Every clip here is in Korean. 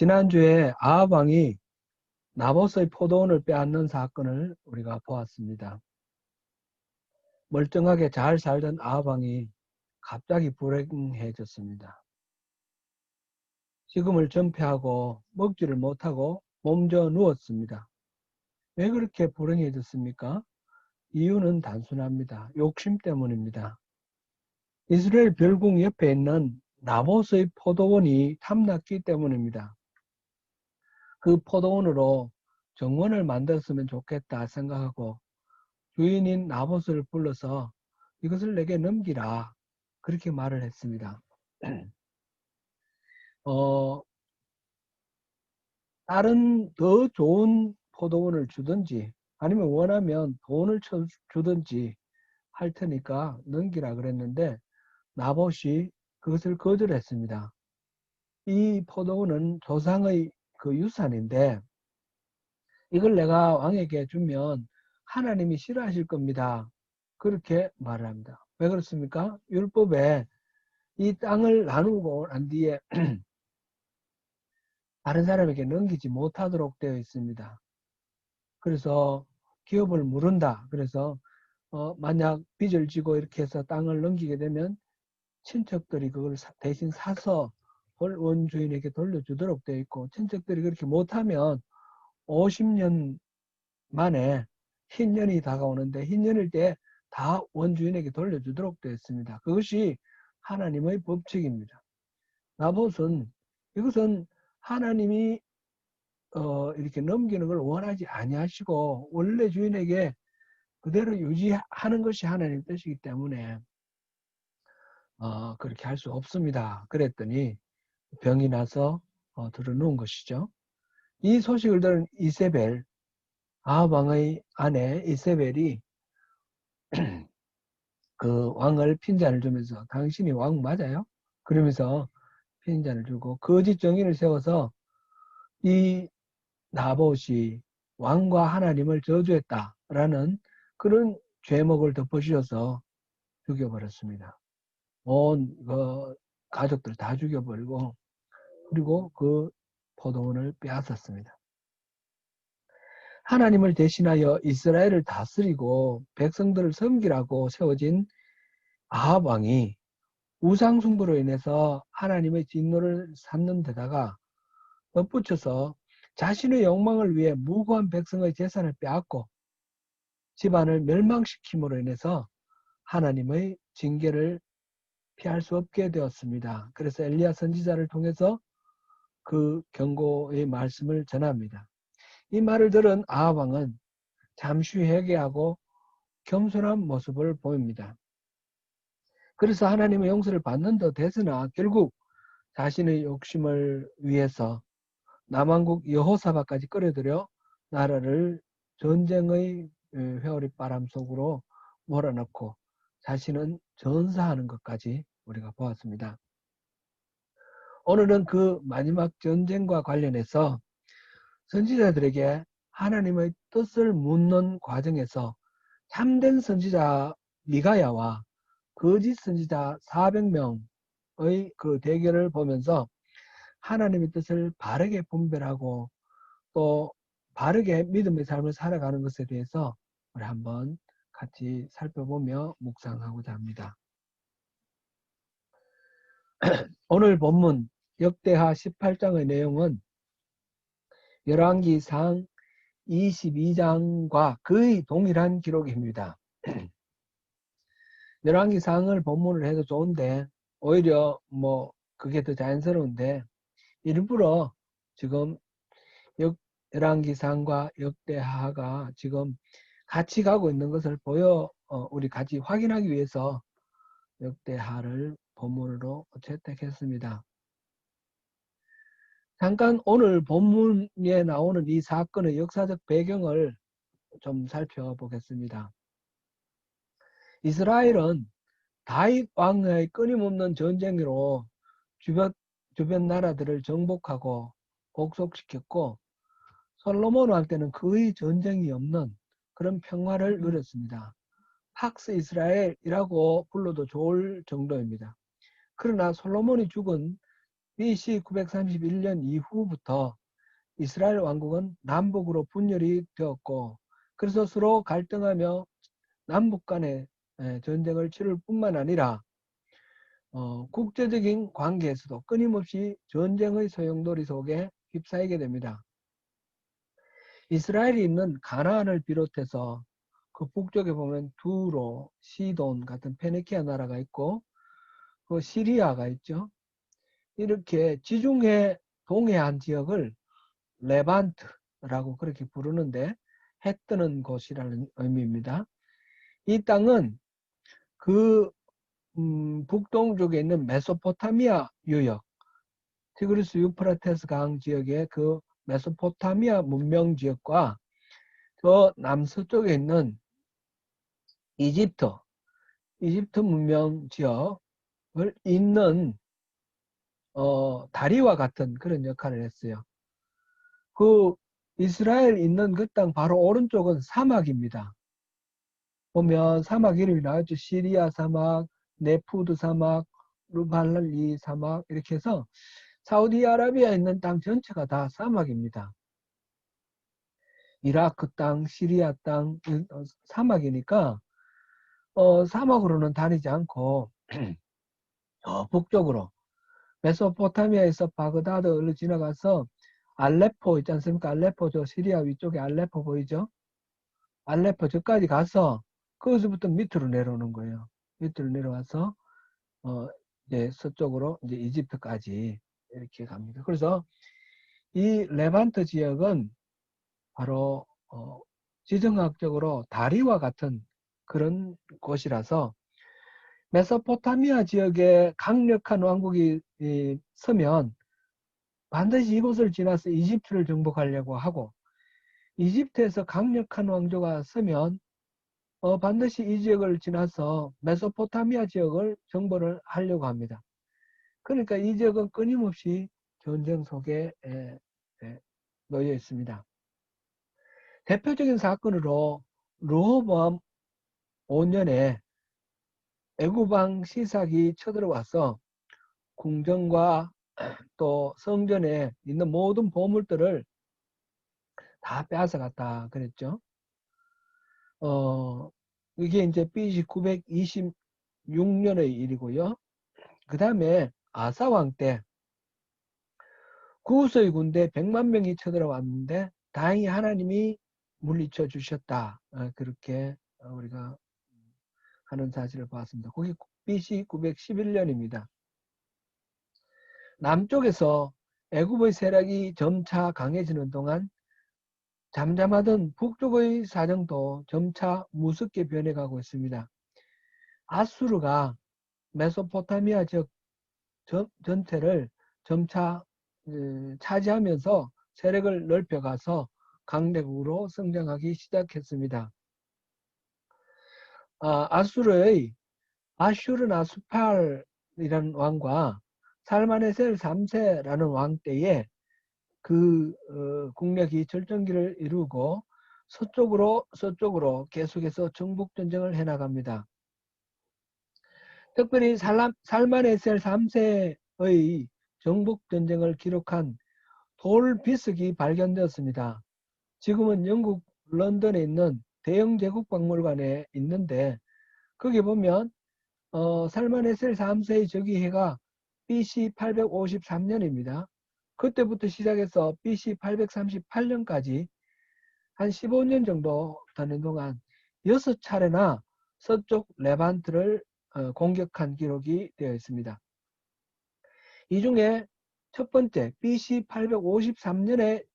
지난주에 아합 왕이 나봇의 포도원을 빼앗는 사건을 우리가 보았습니다. 멀쩡하게 잘 살던 아합 왕이 갑자기 불행해졌습니다. 식음을 전폐하고 먹지를 못하고 몸져 누웠습니다. 왜 그렇게 불행해졌습니까? 이유는 단순합니다. 욕심 때문입니다. 이스라엘 별궁 옆에 있는 나봇의 포도원이 탐났기 때문입니다. 그 포도원으로 정원을 만들었으면 좋겠다 생각하고 주인인 나봇을 불러서 이것을 내게 넘기라 그렇게 말을 했습니다. 다른 더 좋은 포도원을 주든지 아니면 원하면 돈을 주든지 할 테니까 넘기라 그랬는데 나봇이 그것을 거절했습니다. 이 포도원은 조상의 그 유산인데 이걸 내가 왕에게 주면 하나님이 싫어하실 겁니다. 그렇게 말을 합니다. 왜 그렇습니까? 율법에 이 땅을 나누고 난 뒤에 다른 사람에게 넘기지 못하도록 되어 있습니다. 그래서 기업을 물은다. 그래서 만약 빚을 지고 이렇게 해서 땅을 넘기게 되면 친척들이 그걸 대신 사서 원주인에게 돌려주도록 되어 있고 친척들이 그렇게 못하면 50년 만에 흰년이 다가오는데 흰년일 때 다 원주인에게 돌려주도록 되어 있습니다. 그것이 하나님의 법칙입니다. 나봇은 이것은 하나님이 이렇게 넘기는 걸 원하지 아니하시고 원래 주인에게 그대로 유지하는 것이 하나님의 뜻이기 때문에 그렇게 할 수 없습니다. 그랬더니 병이 나서 들어놓은 것이죠. 이 소식을 들은 이세벨, 아합 왕의 아내 이세벨이 그 왕을 핀잔을 주면서 당신이 왕 맞아요? 그러면서 핀잔을 주고 거짓 정인을 세워서 이 나봇이 왕과 하나님을 저주했다라는 그런 죄목을 덮어씌워서 죽여버렸습니다. 온 가족들 다 죽여버리고 그리고 그 포도원을 빼앗았습니다. 하나님을 대신하여 이스라엘을 다스리고 백성들을 섬기라고 세워진 아합 왕이 우상숭배로 인해서 하나님의 진노를 샀는 데다가 덧붙여서 자신의 욕망을 위해 무고한 백성의 재산을 빼앗고 집안을 멸망시킴으로 인해서 하나님의 징계를 피할 수 없게 되었습니다. 그래서 엘리야 선지자를 통해서 그 경고의 말씀을 전합니다. 이 말을 들은 아합 왕은 잠시 회개하고 겸손한 모습을 보입니다. 그래서 하나님의 용서를 받는 듯 했으나 결국 자신의 욕심을 위해서 남왕국 여호사밧까지 끌어들여 나라를 전쟁의 회오리 바람 속으로 몰아넣고 자신은 전사하는 것까지 우리가 보았습니다. 오늘은 그 마지막 전쟁과 관련해서 선지자들에게 하나님의 뜻을 묻는 과정에서 참된 선지자 미가야와 거짓 선지자 400명의 그 대결을 보면서 하나님의 뜻을 바르게 분별하고 또 바르게 믿음의 삶을 살아가는 것에 대해서 우리 한번 같이 살펴보며 묵상하고자 합니다. 오늘 본문 역대하 18장의 내용은 열왕기상 22장과 거의 동일한 기록입니다. 열왕기상을 본문을 해도 좋은데 오히려 그게 더 자연스러운데 일부러 지금 열왕기상과 역대하가 지금 같이 가고 있는 것을 우리 같이 확인하기 위해서 역대하를 본문으로 채택했습니다. 잠깐 오늘 본문에 나오는 이 사건의 역사적 배경을 좀 살펴보겠습니다. 이스라엘은 다윗 왕의 끊임없는 전쟁으로 주변 나라들을 정복하고 복속시켰고 솔로몬 왕 때는 거의 전쟁이 없는 그런 평화를 누렸습니다. 팍스 이스라엘이라고 불러도 좋을 정도입니다. 그러나 솔로몬이 죽은 BC 931년 이후부터 이스라엘 왕국은 남북으로 분열이 되었고, 그래서 서로 갈등하며 남북 간의 전쟁을 치를 뿐만 아니라 국제적인 관계에서도 끊임없이 전쟁의 소용돌이 속에 휩싸이게 됩니다. 이스라엘이 있는 가나안을 비롯해서 그 북쪽에 보면 두로, 시돈 같은 페니키아 나라가 있고, 그 시리아가 있죠. 이렇게 지중해 동해안 지역을 레반트라고 그렇게 부르는데, 해 뜨는 곳이라는 의미입니다. 이 땅은 그 북동쪽에 있는 메소포타미아 유역, 티그리스 유프라테스 강 지역의 그 메소포타미아 문명 지역과 저 남서쪽에 있는 이집트 문명 지역을 잇는 다리와 같은 그런 역할을 했어요. 그 이스라엘 있는 그 땅 바로 오른쪽은 사막입니다. 보면 사막 이름이 나왔죠. 시리아 사막, 네푸드 사막, 루발리 사막 이렇게 해서 사우디아라비아에 있는 땅 전체가 다 사막입니다. 이라크 땅, 시리아 땅, 사막이니까 사막으로는 다니지 않고 북쪽으로 메소포타미아에서 바그다드를 지나가서 알레포 있지 않습니까? 알레포 저 시리아 위쪽에 알레포 보이죠? 알레포 저까지 가서 거기서부터 밑으로 내려오는 거예요. 밑으로 내려와서 이제 서쪽으로 이제 이집트까지 이렇게 갑니다. 그래서 이 레반트 지역은 바로 지정학적으로 다리와 같은 그런 곳이라서 메소포타미아 지역에 강력한 왕국이 서면 반드시 이곳을 지나서 이집트를 정복하려고 하고, 이집트에서 강력한 왕조가 서면 반드시 이 지역을 지나서 메소포타미아 지역을 정복을 하려고 합니다. 그러니까 이 지역은 끊임없이 전쟁 속에 놓여 있습니다. 대표적인 사건으로 르호보암 5년에 애굽왕 시삭이 쳐들어와서 궁전과 또 성전에 있는 모든 보물들을 다 빼앗아갔다 그랬죠. 이게 이제 BC 926년의 일이고요. 그 다음에 아사왕 때 구스의 군대 100만 명이 쳐들어왔는데 다행히 하나님이 물리쳐 주셨다. 그렇게 우리가 하는 사실을 봤습니다. 그게 BC 911년입니다. 남쪽에서 애굽의 세력이 점차 강해지는 동안 잠잠하던 북쪽의 사정도 점차 무섭게 변해가고 있습니다. 아수르가 메소포타미아 지역 전체를 점차 차지하면서 세력을 넓혀가서 강대국으로 성장하기 시작했습니다. 아수르의 아슈르나스팔이라는 왕과 살마네셀 3세라는 왕 때에 그 국력이 절정기를 이루고 서쪽으로 계속해서 정복전쟁을 해나갑니다. 특별히 살마네셀 3세의 정복전쟁을 기록한 돌 비석이 발견되었습니다. 지금은 영국 런던에 있는 대영 제국박물관에 있는데 거기 보면 살마네셀 3세의 즉위해가 BC 853년입니다. 그때부터 시작해서 BC 838년까지 한 15년 정도 되는 동안 6차례나 서쪽 레반트를 공격한 기록이 되어 있습니다. 이 중에 첫 번째 BC 853년에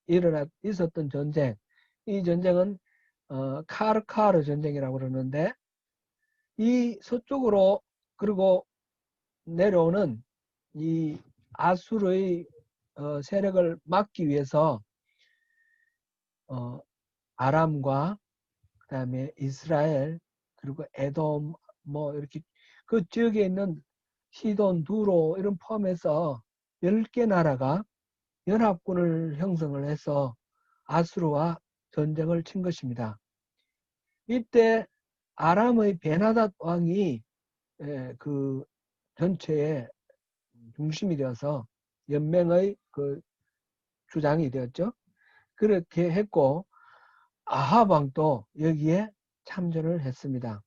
있었던 전쟁, 이 전쟁은 카르카르 전쟁이라고 그러는데 이 서쪽으로 그리고 내려오는 이 아수르의 세력을 막기 위해서 아람과 그다음에 이스라엘 그리고 에돔 뭐 이렇게 그 지역에 있는 시돈, 두로 이런 포함해서 10개 나라가 연합군을 형성을 해서 아수르와 전쟁을 친 것입니다. 이때 아람의 베나닷 왕이 그 전체의 중심이 되어서 연맹의 그 주장이 되었죠. 그렇게 했고 아합 왕도 여기에 참전을 했습니다.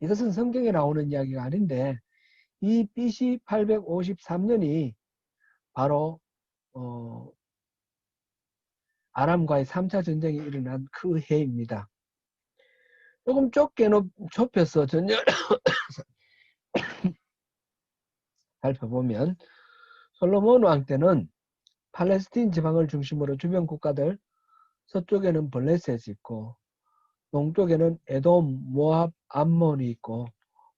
이것은 성경에 나오는 이야기가 아닌데 이 BC 853년이 바로 아람과의 3차 전쟁이 일어난 그 해입니다. 조금 좁혀서 전쟁을 살펴보면 솔로몬 왕 때는 팔레스틴 지방을 중심으로 주변 국가들, 서쪽에는 블레셋이 있고 동쪽에는 에돔, 모압, 암몬이 있고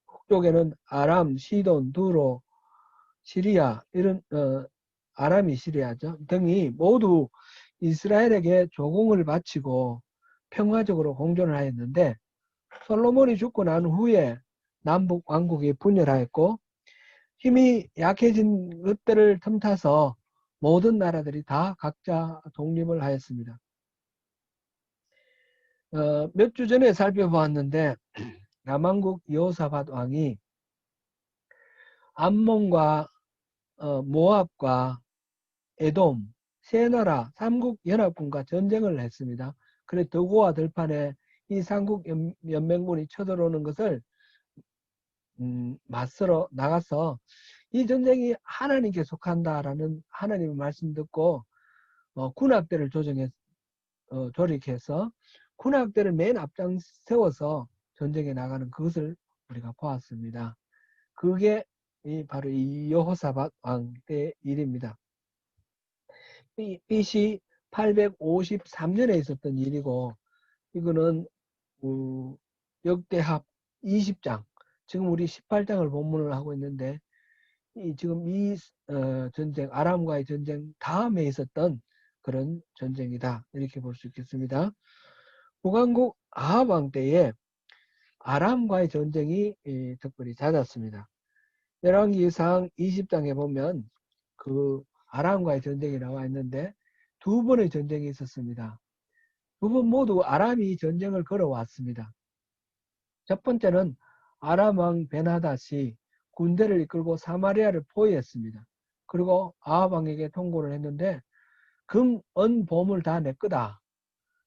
북쪽에는 아람, 시돈, 두로, 시리아 이런 아람이 시리아죠 등이 모두 이스라엘에게 조공을 바치고 평화적으로 공존을 하였는데 솔로몬이 죽고 난 후에 남북 왕국이 분열하였고 힘이 약해진 것들을 틈타서 모든 나라들이 다 각자 독립을 하였습니다. 몇 주 전에 살펴보았는데 남왕국 여호사밧 왕이 암몬과 모압과 에돔 세 나라 삼국 연합군과 전쟁을 했습니다. 그래 더고와 들판에 이 삼국 연맹군이 쳐들어오는 것을 맞서러 나가서 이 전쟁이 하나님께 속한다라는 하나님의 말씀 듣고 군악대를 조직해서 군악대를 맨 앞장 세워서 전쟁에 나가는 그것을 우리가 보았습니다. 그게 바로 이 여호사밧 왕 때 일입니다. BC 853년에 있었던 일이고 이거는 역대합 20장 지금 우리 18장을 본문을 하고 있는데 지금 이 전쟁 아람과의 전쟁 다음에 있었던 그런 전쟁이다 이렇게 볼 수 있겠습니다. 북왕국 아합 왕 때에 아람과의 전쟁이 특별히 잦았습니다. 열왕기상 20장에 보면 그 아람과의 전쟁이 나와 있는데 두 번의 전쟁이 있었습니다. 두 번 모두 아람이 전쟁을 걸어왔습니다. 첫 번째는 아람 왕 베나닷이 군대를 이끌고 사마리아를 포위했습니다. 그리고 아합 왕에게 통고를 했는데 금, 은, 보물 다 내 거다.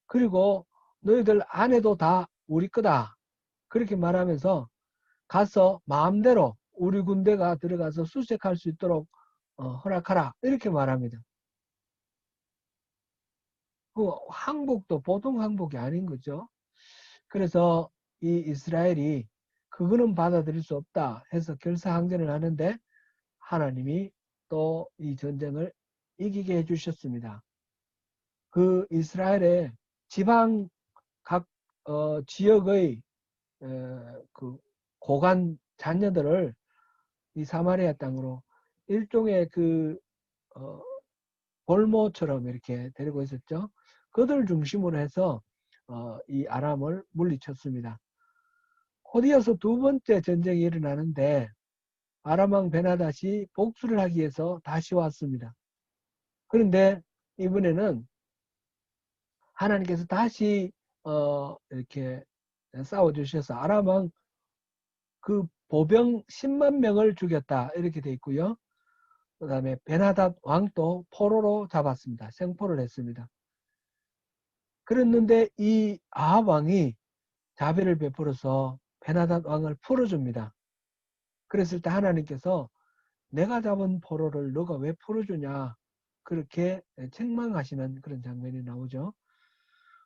그리고 너희들 아내도 다 우리 거다. 그렇게 말하면서 가서 마음대로 우리 군대가 들어가서 수색할 수 있도록 허락하라. 이렇게 말합니다. 그 항복도 보통 항복이 아닌 거죠. 그래서 이 이스라엘이 그거는 받아들일 수 없다 해서 결사항전을 하는데 하나님이 또 이 전쟁을 이기게 해주셨습니다. 그 이스라엘의 지방 각 지역의 그 고관 자녀들을 이 사마리아 땅으로 일종의 그 볼모처럼 이렇게 데리고 있었죠. 그들 중심으로 해서 이 아람을 물리쳤습니다. 곧이어서 두 번째 전쟁이 일어나는데 아람 왕 베나닷이 복수를 하기 위해서 다시 왔습니다. 그런데 이번에는 하나님께서 다시 이렇게 싸워주셔서 아람 왕 그 보병 10만 명을 죽였다 이렇게 돼 있고요. 그 다음에 베나닷 왕도 포로로 잡았습니다. 생포를 했습니다. 그랬는데 이 아합 왕이 자비를 베풀어서 베나닷 왕을 풀어줍니다. 그랬을 때 하나님께서 내가 잡은 포로를 너가 왜 풀어주냐 그렇게 책망하시는 그런 장면이 나오죠.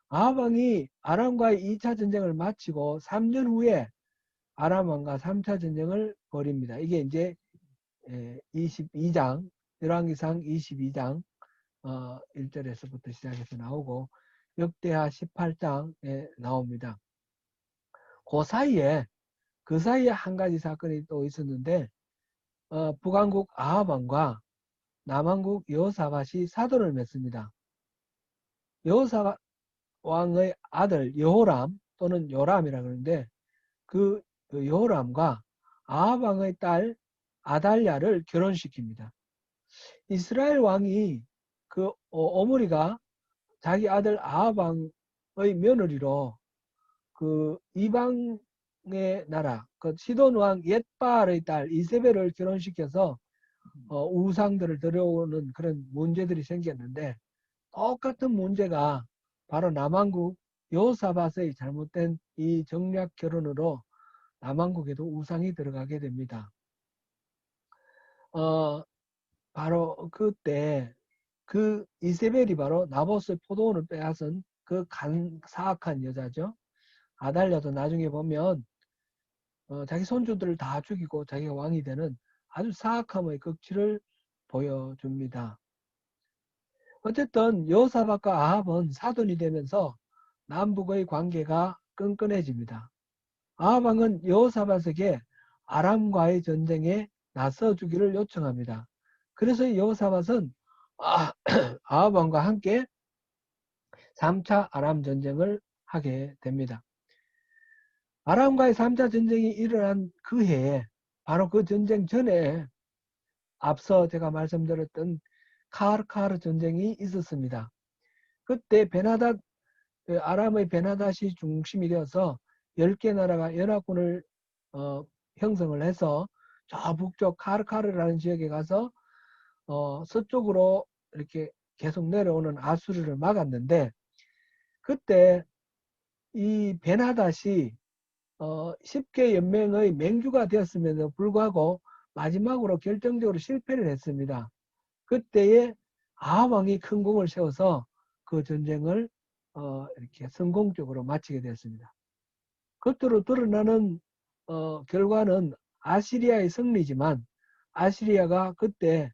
아합 왕이 아람과의 2차 전쟁을 마치고 3년 후에 아람 왕과 3차 전쟁을 벌입니다. 이게 이제 22장 열왕기상 22장 1절에서부터 시작해서 나오고 역대하 18장에 나옵니다. 그 사이에 한 가지 사건이 또 있었는데 북왕국 아합 왕과 남왕국 여호사밧이 사도를 맺습니다. 여호사밧 왕의 아들 여호람 또는 요람이라 그러는데 그 여호람과 아합 왕의 딸 아달랴를 결혼시킵니다. 이스라엘 왕이 그 어머니가 자기 아들 아합 왕의 며느리로 그 이방의 나라 그 시돈 왕 옛바알의 딸 이세벨을 결혼시켜서 우상들을 들여오는 그런 문제들이 생겼는데 똑같은 문제가 바로 남한국 여호사밧의 잘못된 이 정략 결혼으로 남한국에도 우상이 들어가게 됩니다. 바로 그때 그 이세벨이 바로 나봇의 포도원을 빼앗은 그 사악한 여자죠. 아달랴도 나중에 보면 자기 손주들을 다 죽이고 자기가 왕이 되는 아주 사악함의 극치를 보여줍니다. 어쨌든 여호사밧과 아합은 사돈이 되면서 남북의 관계가 끈끈해집니다. 아합 왕은 여호사밧에게 아람과의 전쟁에 나서주기를 요청합니다. 그래서 여호사밧은 아합 왕과 함께 3차 아람 전쟁을 하게 됩니다. 아람과의 3차 전쟁이 일어난 그 해에 바로 그 전쟁 전에 앞서 제가 말씀드렸던 카르카르 전쟁이 있었습니다. 그때 아람의 베나닷이 중심이 되어서 10개 나라가 연합군을 형성을 해서 저 북쪽 카르카르라는 지역에 가서 서쪽으로 이렇게 계속 내려오는 아수르를 막았는데 그때 이 베나닷이 10개 연맹의 맹주가 되었음에도 불구하고 마지막으로 결정적으로 실패를 했습니다. 그때에 아합 왕이 큰 공을 세워서 그 전쟁을 이렇게 성공적으로 마치게 됐습니다. 겉으로 드러나는 결과는 아시리아의 승리지만 아시리아가 그때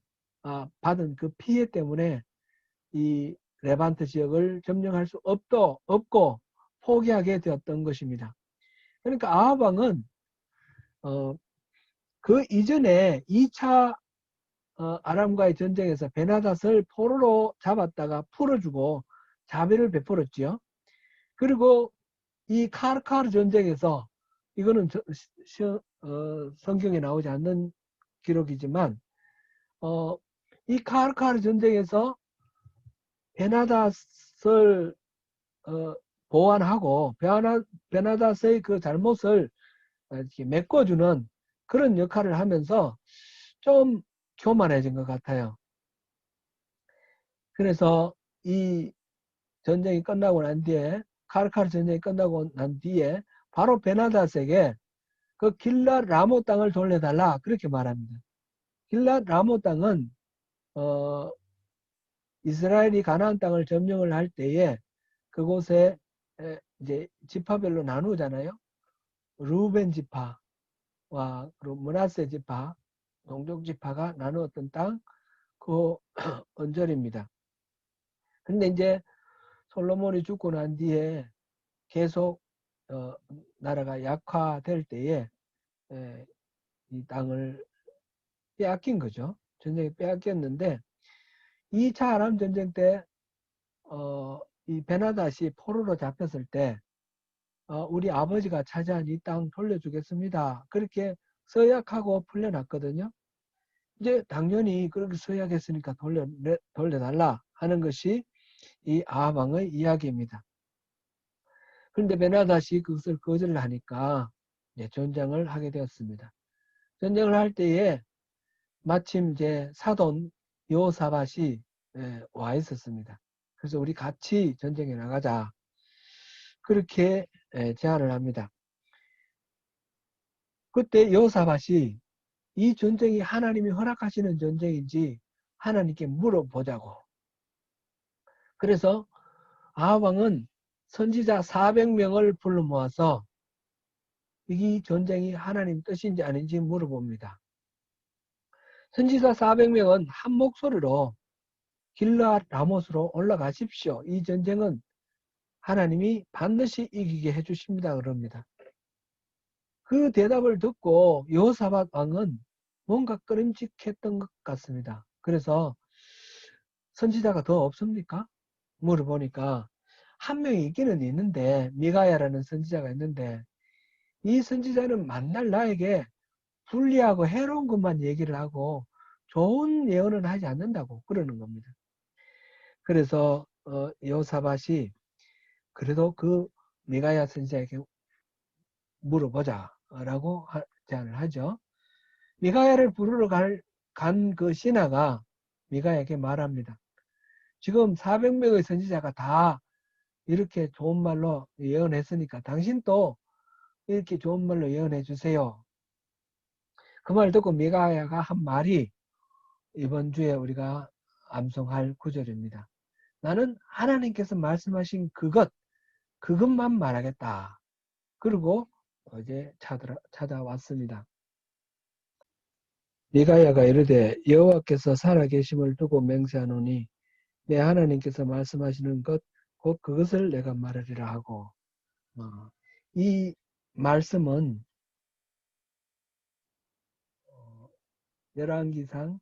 받은 그 피해 때문에 이 레반트 지역을 점령할 수 없고 포기하게 되었던 것입니다. 그러니까 아합 왕은 그 이전에 2차 아람과의 전쟁에서 베나닷을 포로로 잡았다가 풀어주고 자비를 베풀었지요. 그리고 이 카르카르 전쟁에서 이거는 성경에 나오지 않는 기록이지만 이 카르카르 전쟁에서 베나닷을 보완하고 베나닷의 그 잘못을 이렇게 메꿔주는 그런 역할을 하면서 좀 교만해진 것 같아요. 그래서 이 전쟁이 끝나고 난 뒤에 카르카르 전쟁이 끝나고 난 뒤에 바로 베나닷에게 그 길랏 라모 땅을 돌려달라 그렇게 말합니다. 길랏 라모 땅은 이스라엘이 가나안 땅을 점령을 할 때에 그곳에 이제 지파별로 나누잖아요. 루벤 지파와 그리고 므낫세 지파, 동족 지파가 나누었던 땅 그 언저리입니다. 근데 이제 솔로몬이 죽고 난 뒤에 계속 나라가 약화될 때에 이 땅을 빼앗긴 거죠. 전쟁에 빼앗겼는데 2차 아람 전쟁 때 이 베나닷이 포로로 잡혔을 때 우리 아버지가 차지한 이 땅 돌려주겠습니다. 그렇게 서약하고 풀려났거든요. 이제 당연히 그렇게 서약했으니까 돌려달라 하는 것이 이 아합 왕의 이야기입니다. 그런데 베나닷이 그것을 거절을 하니까 전쟁을 하게 되었습니다. 전쟁을 할 때에 마침 이제 사돈 여호사밧이 와 있었습니다. 그래서 우리 같이 전쟁에 나가자. 그렇게 제안을 합니다. 그때 여호사밧이 이 전쟁이 하나님이 허락하시는 전쟁인지 하나님께 물어보자고. 그래서 아합 왕은 선지자 400명을 불러 모아서 이 전쟁이 하나님 뜻인지 아닌지 물어봅니다. 선지자 400명은 한 목소리로 길랏 라못으로 올라가십시오. 이 전쟁은 하나님이 반드시 이기게 해주십니다. 그럽니다. 그 대답을 듣고 여호사밧 왕은 뭔가 꺼림칙했던 것 같습니다. 그래서 선지자가 더 없습니까? 물어보니까 한 명이 있기는 있는데 미가야라는 선지자가 있는데 이 선지자는 만날 나에게 불리하고 해로운 것만 얘기를 하고 좋은 예언은 하지 않는다고 그러는 겁니다. 그래서 여호사밧이 그래도 그 미가야 선지자에게 물어보자라고 제안을 하죠. 미가야를 부르러 갈 간 그 신하가 미가야에게 말합니다. 지금 400명의 선지자가 다 이렇게 좋은 말로 예언했으니까 당신도 이렇게 좋은 말로 예언해 주세요. 그 말 듣고 미가야가 한 말이 이번 주에 우리가 암송할 구절입니다. 나는 하나님께서 말씀하신 그것만 말하겠다. 그리고 어제 찾아왔습니다. 미가야가 이르되 여호와께서 살아계심을 두고 맹세하노니 내 하나님께서 말씀하시는 것 곧 그것을 내가 말하리라 하고 이 말씀은 열왕기상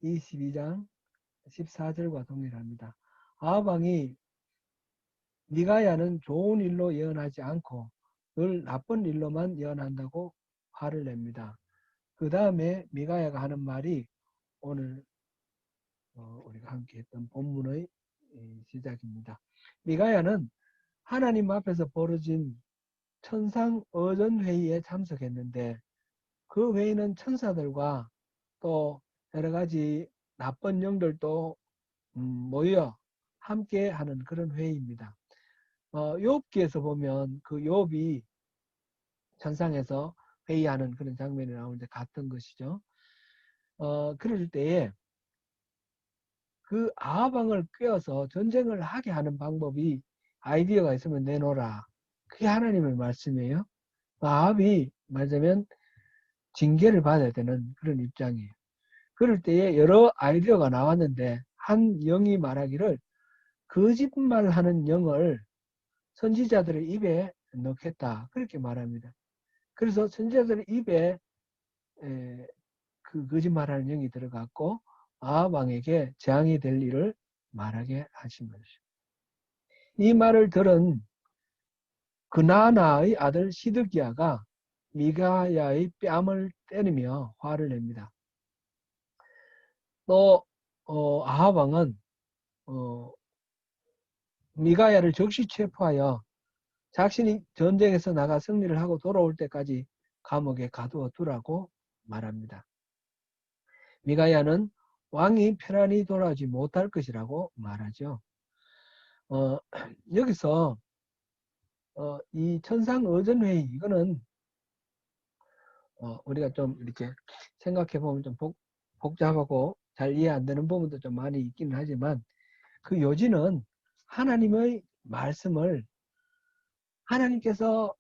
22장 14절과 동일합니다. 아합 왕이 미가야는 좋은 일로 예언하지 않고 늘 나쁜 일로만 예언한다고 화를 냅니다. 그 다음에 미가야가 하는 말이 오늘 우리가 함께 했던 본문의 시작입니다. 미가야는 하나님 앞에서 벌어진 천상어전회의에 참석했는데 그 회의는 천사들과 또 여러 가지 나쁜 영들도 모여 함께 하는 그런 회의입니다. 욥기에서 보면 그 욥이 천상에서 회의하는 그런 장면이 나오는데 같은 것이죠. 그럴 때에 그 아합왕을 꿰어서 전쟁을 하게 하는 방법이 아이디어가 있으면 내놓으라. 그게 하나님의 말씀이에요. 아합이 말하자면 징계를 받아야 되는 그런 입장이에요. 그럴 때에 여러 아이디어가 나왔는데 한 영이 말하기를 거짓말하는 영을 선지자들의 입에 넣겠다. 그렇게 말합니다. 그래서 선지자들의 입에 그 거짓말하는 영이 들어갔고 아합 왕에게 재앙이 될 일을 말하게 하신 것이죠. 이 말을 들은 그나나의 아들 시드기야가 미가야의 뺨을 때리며 화를 냅니다. 또 아합 왕은 미가야를 즉시 체포하여 자신이 전쟁에서 나가 승리를 하고 돌아올 때까지 감옥에 가두어 두라고 말합니다. 미가야는 왕이 편안히 돌아오지 못할 것이라고 말하죠. 여기서 이 천상어전회의 이거는 우리가 좀 이렇게 생각해 보면 좀 복잡하고 잘 이해 안 되는 부분도 좀 많이 있기는 하지만 그 요지는 하나님의 말씀을 하나님께서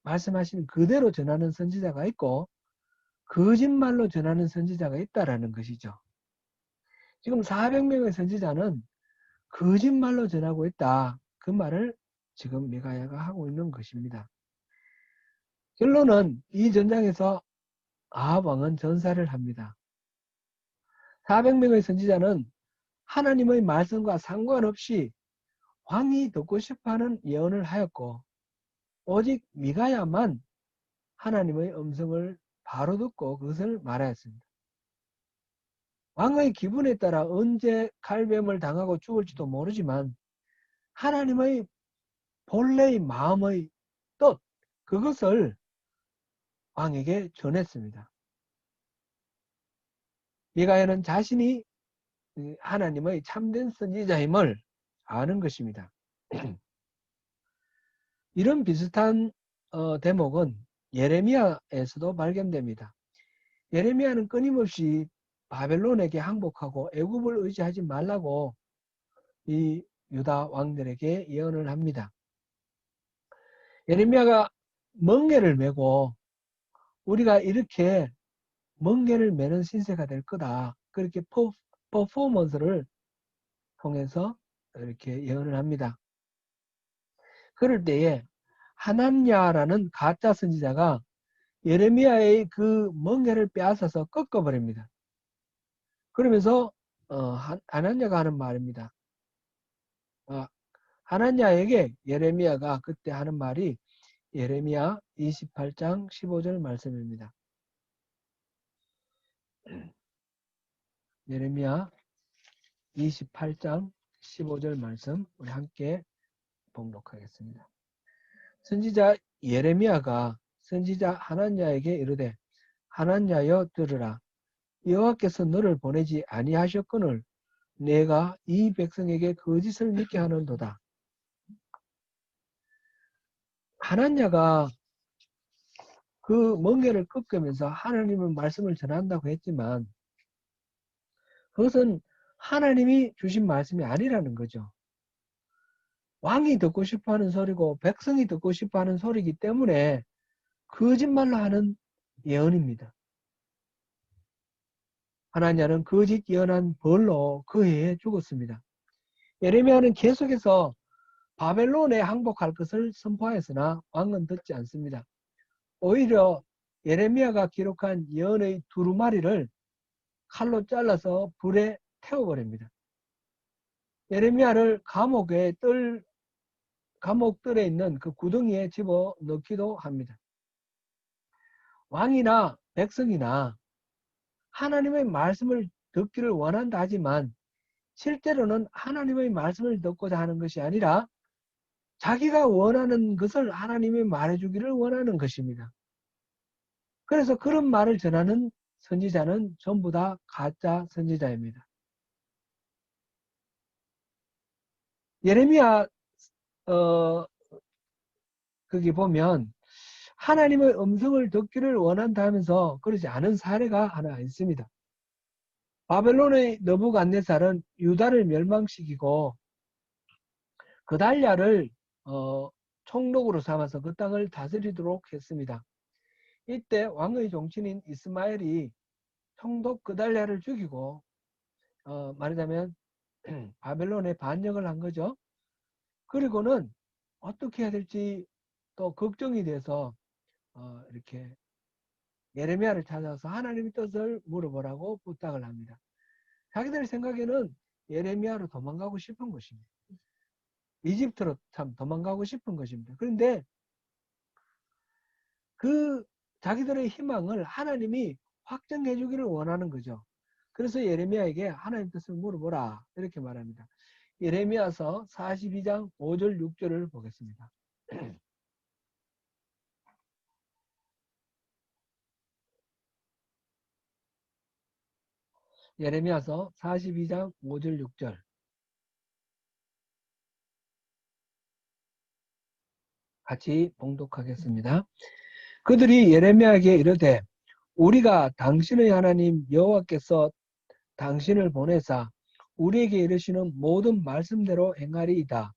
말씀하시는 그대로 전하는 선지자가 있고 거짓말로 전하는 선지자가 있다라는 것이죠. 지금 400명의 선지자는 거짓말로 전하고 있다. 그 말을 지금 미가야가 하고 있는 것입니다. 결론은 이 전장에서 아합 왕은 전사를 합니다. 400명의 선지자는 하나님의 말씀과 상관없이 왕이 듣고 싶어하는 예언을 하였고 오직 미가야만 하나님의 음성을 바로 듣고 그것을 말하였습니다. 왕의 기분에 따라 언제 칼뱀을 당하고 죽을지도 모르지만 하나님의 본래의 마음의 뜻 그것을 왕에게 전했습니다. 미가야는 자신이 하나님의 참된 선지자임을 아는 것입니다. 이런 비슷한 대목은 예레미야에서도 발견됩니다. 예레미야는 끊임없이 바벨론에게 항복하고 애굽을 의지하지 말라고 이 유다 왕들에게 예언을 합니다. 예레미야가 멍에를 메고 우리가 이렇게 멍에를 메는 신세가 될 거다. 그렇게 퍼포먼스를 통해서 이렇게 예언을 합니다. 그럴 때에 하난야라는 가짜 선지자가 예레미야의 그 멍에를 빼앗아서 꺾어버립니다. 그러면서 하난야가 하는 말입니다. 하난야에게 예레미야가 그때 하는 말이 예레미야 28장 15절 말씀입니다. 예레미야 28장 15절 말씀 우리 함께 봉독하겠습니다. 선지자 예레미야가 선지자 하난야에게 이르되 하난야여 들으라. 여호와께서 너를 보내지 아니하셨거늘 내가 이 백성에게 거짓을 믿게 하는도다. 하나냐가 그 멍에를 꺾으면서 하나님의 말씀을 전한다고 했지만 그것은 하나님이 주신 말씀이 아니라는 거죠. 왕이 듣고 싶어하는 소리고 백성이 듣고 싶어하는 소리이기 때문에 거짓말로 하는 예언입니다. 하나냐는 거짓 예언한 벌로 그 해에 죽었습니다. 예레미야는 계속해서 바벨론에 항복할 것을 선포하였으나 왕은 듣지 않습니다. 오히려 예레미야가 기록한 예언의 두루마리를 칼로 잘라서 불에 태워버립니다. 예레미야를 감옥들에 있는 그 구덩이에 집어 넣기도 합니다. 왕이나 백성이나 하나님의 말씀을 듣기를 원한다 하지만 실제로는 하나님의 말씀을 듣고자 하는 것이 아니라 자기가 원하는 것을 하나님이 말해주기를 원하는 것입니다. 그래서 그런 말을 전하는 선지자는 전부 다 가짜 선지자입니다. 예레미야 거기 보면 하나님의 음성을 듣기를 원한다 하면서 그러지 않은 사례가 하나 있습니다. 바벨론의 느부갓네살은 유다를 멸망시키고 그달랴를 총독으로 삼아서 그 땅을 다스리도록 했습니다. 이때 왕의 종친인 이스마엘이 총독 그달랴를 죽이고 말하자면 바벨론에 반역을 한 거죠. 그리고는 어떻게 해야 될지 또 걱정이 돼서 이렇게 예레미야를 찾아서 하나님의 뜻을 물어보라고 부탁을 합니다. 자기들 생각에는 예레미야로 도망가고 싶은 것입니다. 이집트로 참 도망가고 싶은 것입니다. 그런데 그 자기들의 희망을 하나님이 확정해 주기를 원하는 거죠. 그래서 예레미야에게 하나님 뜻을 물어보라 이렇게 말합니다. 예레미야서 42장 5절 6절을 보겠습니다. 예레미야서 42장 5절 6절 같이 봉독하겠습니다. 그들이 예레미야에게 이르되 우리가 당신의 하나님 여호와께서 당신을 보내사 우리에게 이르시는 모든 말씀대로 행하리이다.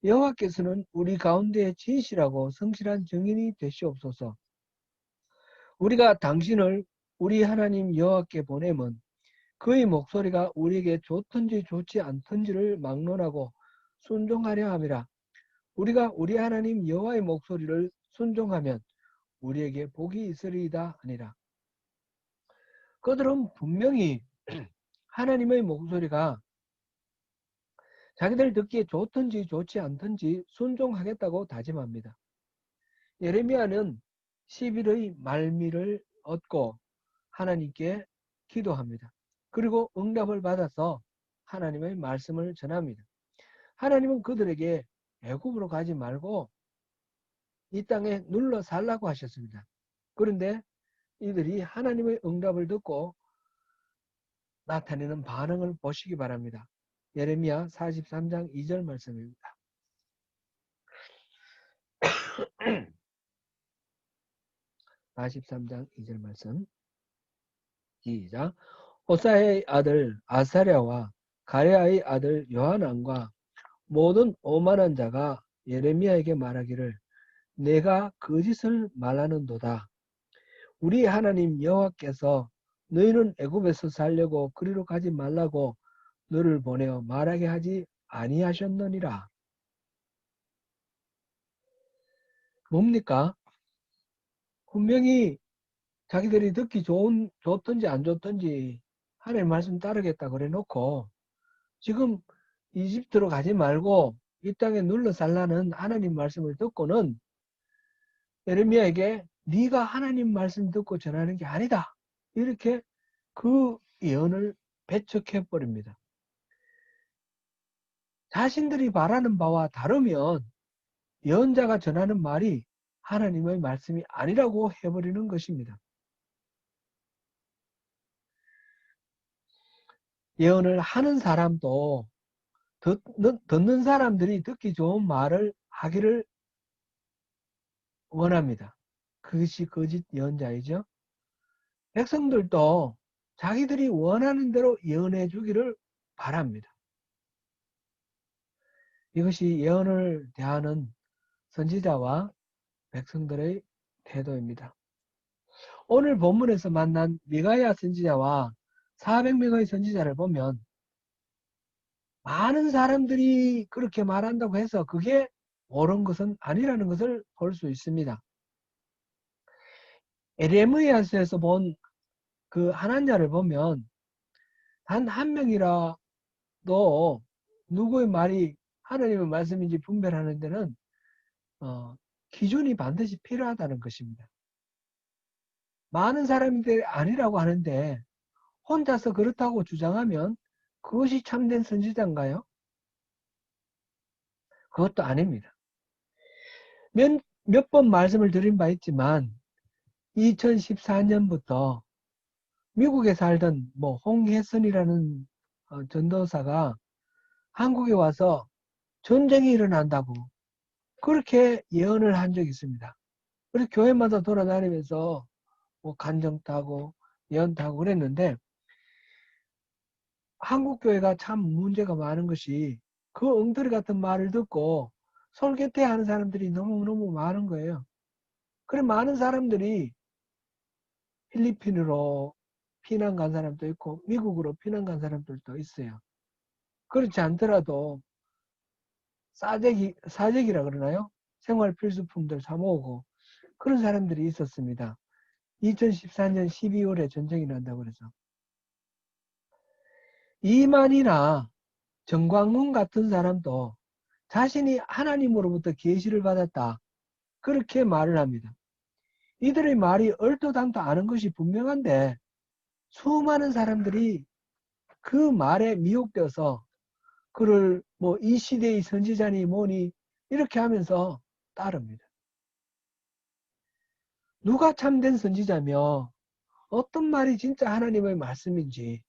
여호와께서는 우리 가운데 진실하고 성실한 증인이 되시옵소서. 우리가 당신을 우리 하나님 여호와께 보내면 그의 목소리가 우리에게 좋든지 좋지 않든지를 막론하고 순종하려 함이라. 우리가 우리 하나님 여호와의 목소리를 순종하면 우리에게 복이 있으리이다 하니라. 그들은 분명히 하나님의 목소리가 자기들 듣기에 좋든지 좋지 않든지 순종하겠다고 다짐합니다. 예레미야는 10일의 말미를 얻고 하나님께 기도합니다. 그리고 응답을 받아서 하나님의 말씀을 전합니다. 하나님은 그들에게 애굽으로 가지 말고 이 땅에 눌러 살라고 하셨습니다. 그런데 이들이 하나님의 응답을 듣고 나타내는 반응을 보시기 바랍니다. 예레미야 43장 2절 말씀입니다. 43장 2절 말씀 시작. 호사의 아들 아사랴와 가레아의 아들 요하난과 모든 오만한 자가 예레미야에게 말하기를 내가 거짓을 말하는도다. 우리 하나님 여호와께서 너희는 애굽에서 살려고 그리로 가지 말라고 너를 보내어 말하게 하지 아니하셨느니라. 뭡니까? 분명히 자기들이 듣기 좋든지 안 좋든지 하나님 말씀 따르겠다 그래 놓고 지금 이집트로 가지 말고 이 땅에 눌러 살라는 하나님 말씀을 듣고는 예레미야에게 네가 하나님 말씀 듣고 전하는 게 아니다. 이렇게 그 예언을 배척해 버립니다. 자신들이 바라는 바와 다르면 예언자가 전하는 말이 하나님의 말씀이 아니라고 해버리는 것입니다. 예언을 하는 사람도 듣는 사람들이 듣기 좋은 말을 하기를 원합니다. 그것이 거짓 예언자이죠. 백성들도 자기들이 원하는 대로 예언해 주기를 바랍니다. 이것이 예언을 대하는 선지자와 백성들의 태도입니다. 오늘 본문에서 만난 미가야 선지자와 400명의 선지자를 보면 많은 사람들이 그렇게 말한다고 해서 그게 옳은 것은 아니라는 것을 볼 수 있습니다. 에레미야서에서 본 그 하나냐를 보면 단 한 명이라도 누구의 말이 하나님의 말씀인지 분별하는 데는 기준이 반드시 필요하다는 것입니다. 많은 사람들이 아니라고 하는데 혼자서 그렇다고 주장하면 그것이 참된 선지자인가요? 그것도 아닙니다. 몇 번 말씀을 드린 바 있지만 2014년부터 미국에 살던 홍혜선이라는 전도사가 한국에 와서 전쟁이 일어난다고 그렇게 예언을 한 적이 있습니다. 그래서 교회마다 돌아다니면서 간정 타고 예언 타고 그랬는데 한국 교회가 참 문제가 많은 것이 그 엉터리 같은 말을 듣고 솔깃해 하는 사람들이 너무너무 많은 거예요. 그래 많은 사람들이 필리핀으로 피난 간 사람도 있고 미국으로 피난 간 사람들도 있어요. 그렇지 않더라도 사재기라 그러나요? 생활 필수품들 사 모으고 그런 사람들이 있었습니다. 2014년 12월에 전쟁이 난다고 그래서 이만희나 정광훈 같은 사람도 자신이 하나님으로부터 계시를 받았다. 그렇게 말을 합니다. 이들의 말이 얼토당토 않은 것이 분명한데 수많은 사람들이 그 말에 미혹되어서 그를 이 시대의 선지자니 뭐니 이렇게 하면서 따릅니다. 누가 참된 선지자며 어떤 말이 진짜 하나님의 말씀인지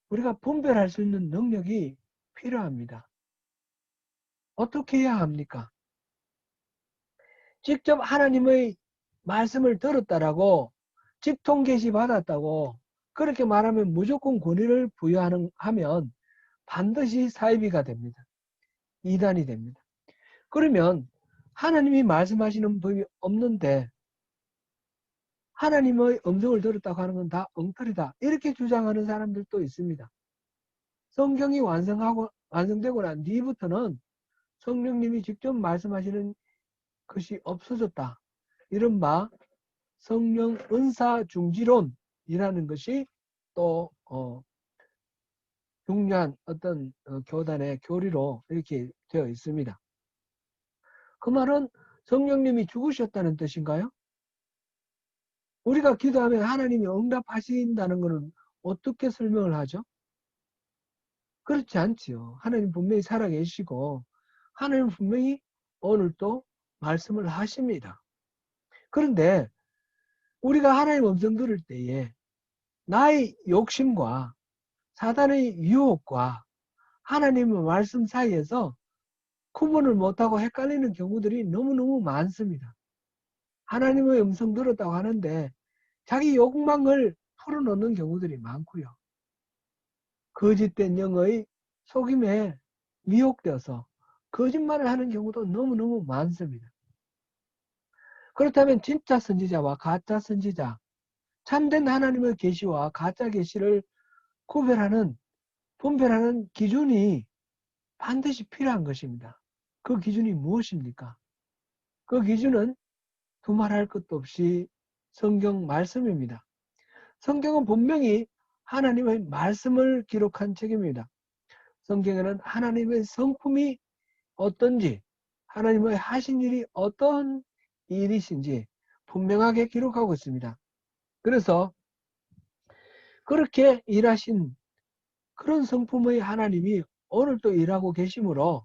우리가 분별할 수 있는 능력이 필요합니다. 어떻게 해야 합니까? 직접 하나님의 말씀을 들었다라고 직통 계시 받았다고 그렇게 말하면 무조건 권위를 부여하면 반드시 사이비가 됩니다. 이단이 됩니다. 그러면 하나님이 말씀하시는 법이 없는데 하나님의 음성을 들었다고 하는 건 다 엉터리다. 이렇게 주장하는 사람들도 있습니다. 성경이 완성되고 난 뒤부터는 성령님이 직접 말씀하시는 것이 없어졌다. 이른바 성령 은사 중지론이라는 것이 또 중요한 어떤 교단의 교리로 이렇게 되어 있습니다. 그 말은 성령님이 죽으셨다는 뜻인가요? 우리가 기도하면 하나님이 응답하신다는 것은 어떻게 설명을 하죠? 그렇지 않지요. 하나님 분명히 살아계시고 하나님 분명히 오늘도 말씀을 하십니다. 그런데 우리가 하나님 음성 들을 때에 나의 욕심과 사단의 유혹과 하나님의 말씀 사이에서 구분을 못하고 헷갈리는 경우들이 너무너무 많습니다. 하나님의 음성 들었다고 하는데 자기 욕망을 풀어놓는 경우들이 많고요. 거짓된 영의 속임에 미혹되어서 거짓말을 하는 경우도 너무너무 많습니다. 그렇다면 진짜 선지자와 가짜 선지자, 참된 하나님의 계시와 가짜 계시를 분별하는 기준이 반드시 필요한 것입니다. 그 기준이 무엇입니까? 그 기준은 두말할 것도 없이 성경 말씀입니다. 성경은 분명히 하나님의 말씀을 기록한 책입니다. 성경에는 하나님의 성품이 어떤지, 하나님의 하신 일이 어떤 일이신지 분명하게 기록하고 있습니다. 그래서 그렇게 일하신 그런 성품의 하나님이 오늘도 일하고 계시므로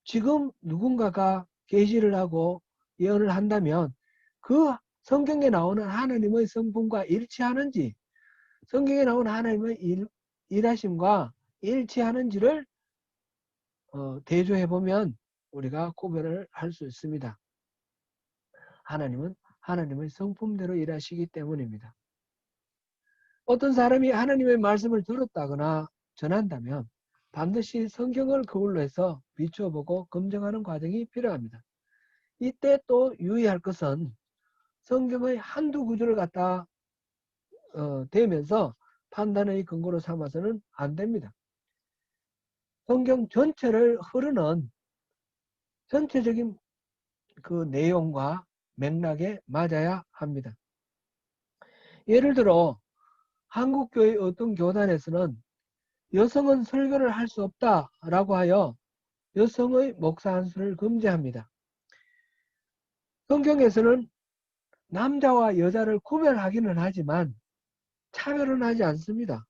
지금 누군가가 계시를 하고 예언을 한다면 그 성경에 나오는 하나님의 성품과 일치하는지 성경에 나오는 하나님의 일하심과 일치하는지를 대조해 보면 우리가 구별을 할 수 있습니다. 하나님은 하나님의 성품대로 일하시기 때문입니다. 어떤 사람이 하나님의 말씀을 들었다거나 전한다면 반드시 성경을 거울로 해서 비추어보고 검증하는 과정이 필요합니다. 이때 또 유의할 것은 성경의 한두 구절을 갖다 대면서 판단의 근거로 삼아서는 안 됩니다. 성경 전체를 흐르는 전체적인 그 내용과 맥락에 맞아야 합니다. 예를 들어 한국교회 어떤 교단에서는 여성은 설교를 할 수 없다라고 하여 여성의 목사 안수를 금지합니다. 성경에서는 남자와 여자를 구별하기는 하지만 차별은 하지 않습니다.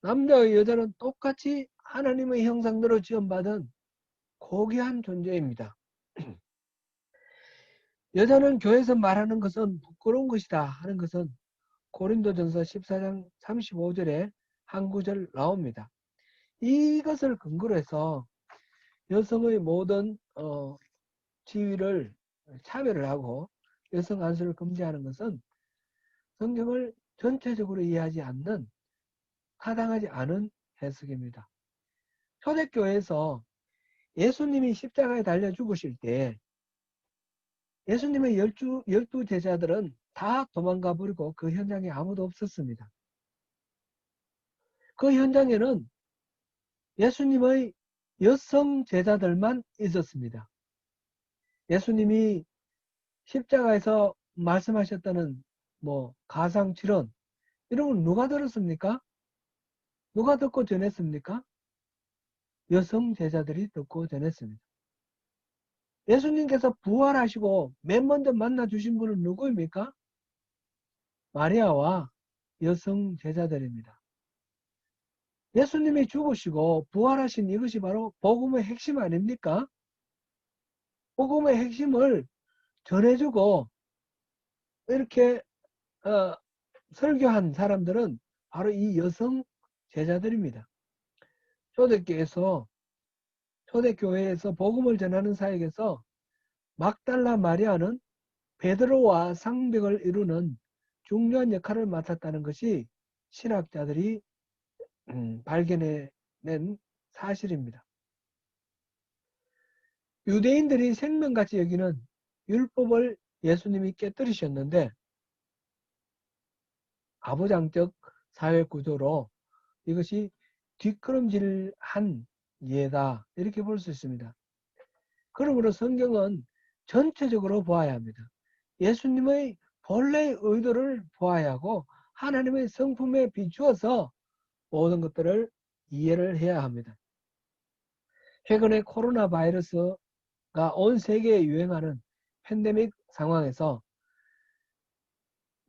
남자와 여자는 똑같이 하나님의 형상대로 지음받은 고귀한 존재입니다. 여자는 교회에서 말하는 것은 부끄러운 것이다 하는 것은 고린도전서 14장 35절에 한 구절 나옵니다. 이것을 근거로 해서 여성의 모든 지위를 차별을 하고 여성 안수를 금지하는 것은 성경을 전체적으로 이해하지 않는 타당하지 않은 해석입니다. 초대교회에서 예수님이 십자가에 달려 죽으실 때 예수님의 열두 제자들은 다 도망가 버리고 그 현장에 아무도 없었습니다. 그 현장에는 예수님의 여성 제자들만 있었습니다. 예수님이 십자가에서 말씀하셨다는 가상칠언 이런 건 누가 들었습니까? 누가 듣고 전했습니까? 여성 제자들이 듣고 전했습니다. 예수님께서 부활하시고 맨 먼저 만나 주신 분은 누구입니까? 마리아와 여성 제자들입니다. 예수님이 죽으시고 부활하신 이것이 바로 복음의 핵심 아닙니까? 복음의 핵심을 전해주고 이렇게 설교한 사람들은 바로 이 여성 제자들입니다. 초대교회에서 복음을 전하는 사역에서 막달라 마리아는 베드로와 상벽을 이루는 중요한 역할을 맡았다는 것이 신학자들이 발견해낸 사실입니다. 유대인들이 생명같이 여기는 율법을 예수님이 깨뜨리셨는데 가부장적 사회구조로 이것이 뒷걸음질한 예다 이렇게 볼 수 있습니다. 그러므로 성경은 전체적으로 보아야 합니다. 예수님의 본래의 의도를 보아야 하고 하나님의 성품에 비추어서 모든 것들을 이해를 해야 합니다. 최근에 코로나 바이러스가 온 세계에 유행하는 팬데믹 상황에서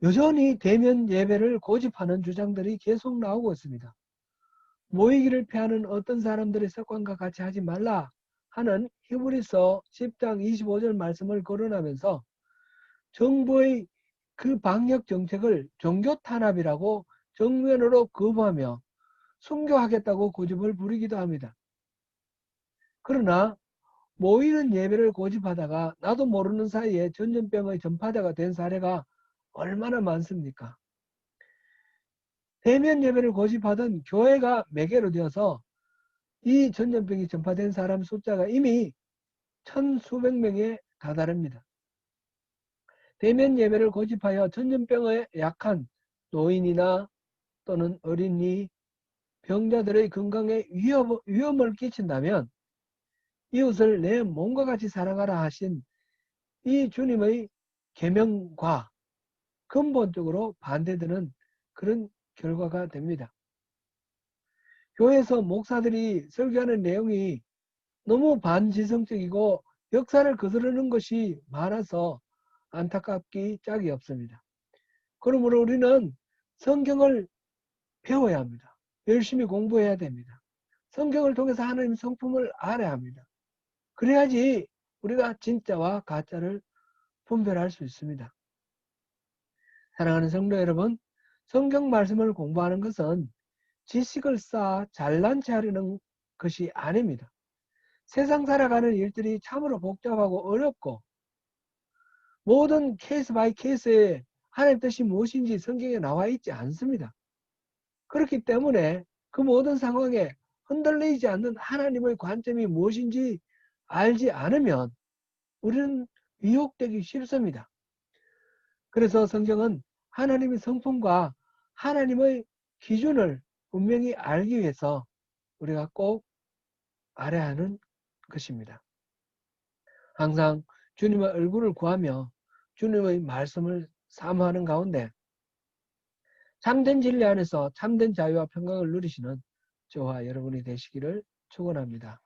여전히 대면 예배를 고집하는 주장들이 계속 나오고 있습니다. 모이기를 피하는 어떤 사람들의 습관과 같이 하지 말라 하는 히브리서 10장 25절 말씀을 거론하면서 정부의 그 방역 정책을 종교 탄압이라고 정면으로 거부하며 순교하겠다고 고집을 부리기도 합니다. 그러나 모이는 예배를 고집하다가 나도 모르는 사이에 전염병의 전파자가 된 사례가 얼마나 많습니까? 대면 예배를 고집하던 교회가 매개로 되어서 이 전염병이 전파된 사람 숫자가 이미 천수백 명에 다다릅니다. 대면 예배를 고집하여 전염병에 약한 노인이나 또는 어린이, 병자들의 건강에 위험을 끼친다면 이웃을 내 몸과 같이 사랑하라 하신 이 주님의 계명과 근본적으로 반대되는 그런 결과가 됩니다. 교회에서 목사들이 설교하는 내용이 너무 반지성적이고 역사를 거스르는 것이 많아서 안타깝기 짝이 없습니다. 그러므로 우리는 성경을 배워야 합니다. 열심히 공부해야 됩니다. 성경을 통해서 하나님 성품을 알아야 합니다. 그래야지 우리가 진짜와 가짜를 분별할 수 있습니다. 사랑하는 성도 여러분, 성경 말씀을 공부하는 것은 지식을 쌓아 잘난 체 하려는 것이 아닙니다. 세상 살아가는 일들이 참으로 복잡하고 어렵고 모든 케이스 바이 케이스에 하나님 뜻이 무엇인지 성경에 나와 있지 않습니다. 그렇기 때문에 그 모든 상황에 흔들리지 않는 하나님의 관점이 무엇인지 알지 않으면 우리는 미혹되기 쉽습니다. 그래서 성경은 하나님의 성품과 하나님의 기준을 분명히 알기 위해서 우리가 꼭 알아야 하는 것입니다. 항상 주님의 얼굴을 구하며 주님의 말씀을 사모하는 가운데 참된 진리 안에서 참된 자유와 평강을 누리시는 저와 여러분이 되시기를 축원합니다.